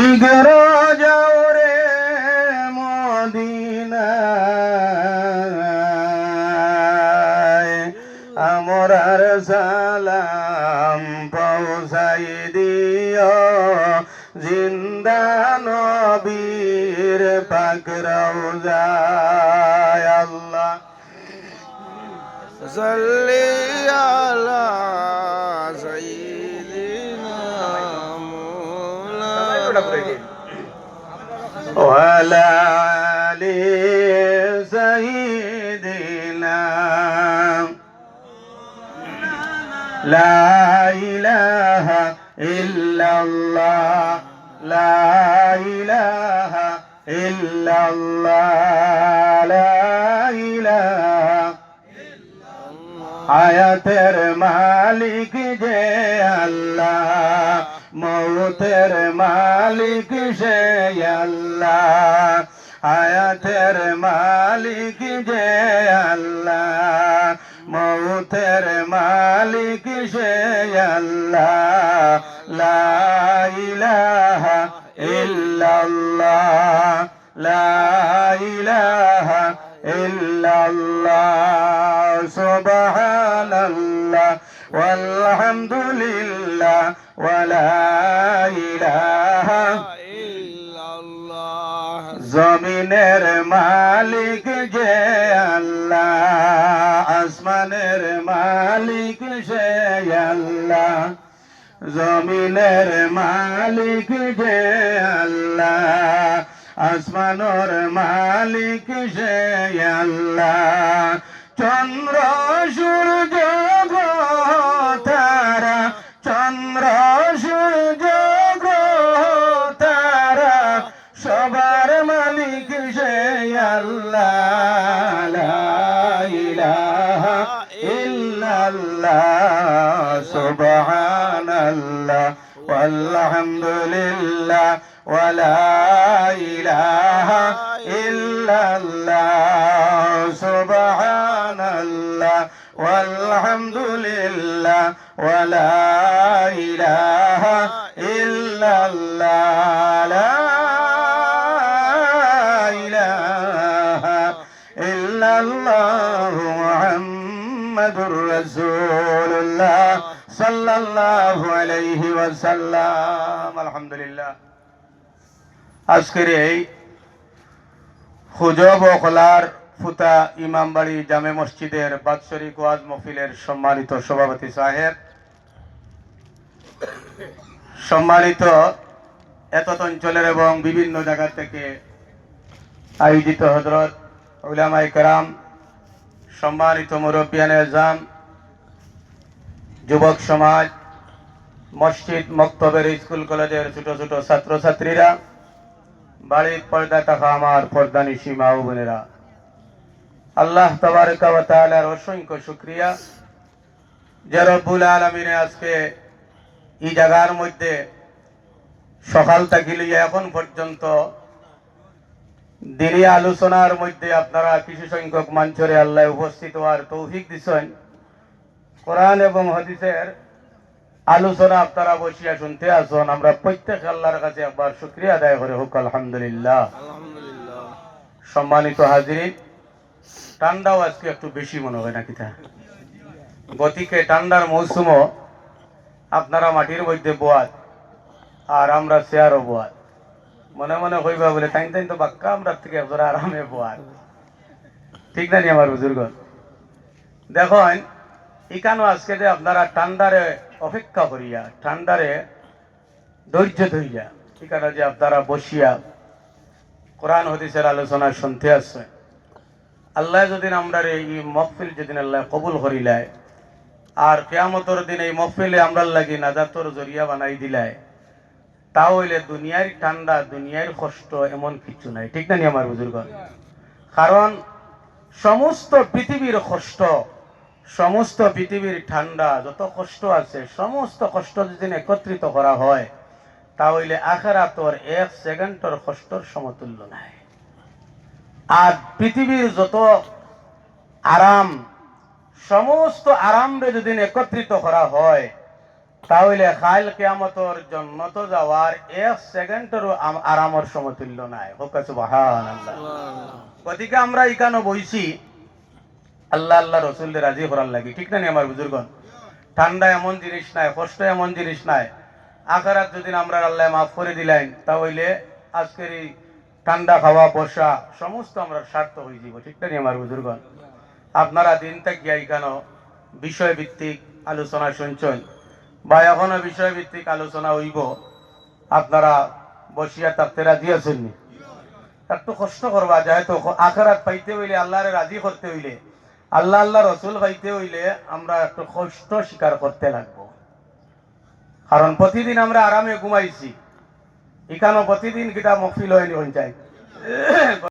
শীঘ্র যাও রে মদিনায়, আমরার সালাম পৌঁছাই দিও জিন্দা নবীর পাক রওজায়। আল্লাহ সাল্লি আলা সাইয়্যিদিনা মাওলানা ওয়া আলা আলি সাইয়্যিদিনা। লা ইলাহা ইল্লাল্লাহ, লা ইলাহা ইল্লাল্লাহ, লা ইলাহা। হায়াতের মালিক যে আল্লাহ, মৌতের মালিক সে আল্লাহ। হায়াতের মালিক যে আল্লাহ, মৌতের মালিক সে আল্লাহ। লা ইলাহা ইল্লাল্লাহ, লা ইলাহা ইল্লাল্লাহ। সুবহানাল্লাহ ওয়ালহামদুলিল্লাহ ওয়া লা ইলাহা ইল্লাল্লাহ। জমিনের মালিক যে আল্লাহ, আসমানের মালিক সে আল্লাহ। জমিনের মালিক যে আল্লাহ, আসমানের মালিক সে আল্লাহ। চন্দ্র সূর্য গ্রহ তারা, চন্দ্র সূর্য গ্রহ তারা, সবার মালিক সে আল্লাহ। লা ইলাহা ইল্লাল্লাহ, সুবহানাল্লাহ ওয়ালহামদুলিল্লাহ ওয়া লা ইলাহা ইল্লাল্লাহ। সুবহানাল্লাহ ওয়ালহামদুলিল্লাহ ওয়া লা ইলাহা ইল্লাল্লাহ। লা ইলাহা ইল্লাল্লাহু মুহাম্মাদুর রাসূলুল্লাহ সাল্লাল্লাহু আলাইহি ওয়াসাল্লাম। আলহামদুলিল্লাহ। আজকের এই হুজব ও খোলার ফুতা ইমামবাড়ি জামে মসজিদের বাৎসরিক ওয়াজ মাহফিলের সম্মানিত সভাপতি সাহেব, সম্মানিত এতদ অঞ্চলের এবং বিভিন্ন জায়গা থেকে আয়োজিত হযরত উলামায়ে কেরাম, সম্মানিত মুরব্বিয়ানে আযম, যুবক সমাজ, মসজিদ মক্তবের স্কুল কলেজের ছোট ছোট ছাত্রছাত্রীরা, বাড়ির পর্দা থাকা আমার পর্দানিশী মা ও বোনেরা, আল্লাহ তাবারক ওয়া তাআলার অসংখ্য শুকরিয়া যে রব্বুল আলামিনে আজকে এই জায়গার মধ্যে সকাল থেকে লইয়া এখন পর্যন্ত দিনী আলোচনার মধ্যে আপনারা কিছু সংখ্যক মঞ্চরে আল্লাহ উপস্থিত হওয়ার তৌফিক দিছেন। কোরআন এবং হাদিসের আলোচনা আপনারা বসিয়া শুনতে আসুন। আমরা প্রত্যেক আল্লাহর কাছে একবার শুকরিয়া আদায় করে হোক আলহামদুলিল্লাহ। আলহামদুলিল্লাহ। সম্মানিত হাজিরিন, ঠান্ডাও আজকে একটু বেশি মনে হয় নাকি? গতিকে ঠান্ডার মৌসুমও আপনারা মাটির মধ্যে বোয়াত আর আমরা চেয়ারও বোয়াত। মনে মনে হইবা বলে তাই তাই তো বাক্কা আমরা থেকে একজোড়া আরামে বোয়াত, ঠিক না নি আমার বুজুর্গ? দেখেন এখানেও আজকে যে আপনারা ঠান্ডারে অপেক্ষা করিয়া, ঠান্ডারে ধৈর্য ধরিয়া এখানে যে আপনারা বসিয়া কোরআন হাদিসের আলোচনা শুনতে আসছেন, আল্লাহ যদিন আমরা এই মহফিল যেদিন আল্লাহ কবুল করিলায় আর কিয়ামতের দিন এই মহফিলে আমরা লাগি নাজাতর জরিয়া বানাই দিলায়, তাও হইলে দুনিয়ার ঠান্ডা, দুনিয়ার কষ্ট এমন কিছু নাই, ঠিক না নি আমার বুজুর্গ? কারণ সমস্ত পৃথিবীর কষ্ট, সমস্ত পৃথিবীর ঠান্ডা, যত কষ্ট আছে সমস্ত কষ্ট যদি একত্রিত করা হয় তাহলে আখিরাতর এক সেকেন্ডের কষ্টর সমতুল্য নাই। আর পৃথিবীর যত আরাম, সমস্ত আরামরে যদি একত্রিত করা হয় তাহলে খাইল কিয়ামতর জন্নত যাওয়ার 1 সেকেন্ডেরও আরামর সমতুল্য নাই। হোক সুবহানাল্লাহ। গতিকে আমরা এখানে বইছি আল্লাহ আল্লাহ রসুলের রাজি করার লাগি, ঠিক না নি আমার বুজুর্গন? ঠান্ডা এমন জিনিস নাই, কষ্ট এমন জিনিস নাই। আখেরাত যদি আমরা আল্লাহ মাফ করে দিলেন তাহলে আজকের এই ঠান্ডা খাওয়া বসা সমস্ত আমরা স্বার্থ হয়ে যাব, ঠিক না নি আমার বুজুর্গন? আপনারা দিন থাকিয়া এখানে বিষয়ভিত্তিক আলোচনা শুনছেন বা এখনো বিষয়ভিত্তিক আলোচনা হইব, আপনারা বসিয়া থাকতে রাজি আছেন নি? একটু কষ্ট করবা, যেহেতু আখেরাত পাইতে হইলে আল্লাহরে রাজি করতে হইলে আল্লাহ আল্লাহ রসুল পাইতে হইলে আমরা একটু কষ্ট স্বীকার করতে লাগবো। কারণ প্রতিদিন আমরা আরামে ঘুমাইছি, এখানেও প্রতিদিন কিতা মফিল হয়নি হয়ে যায়।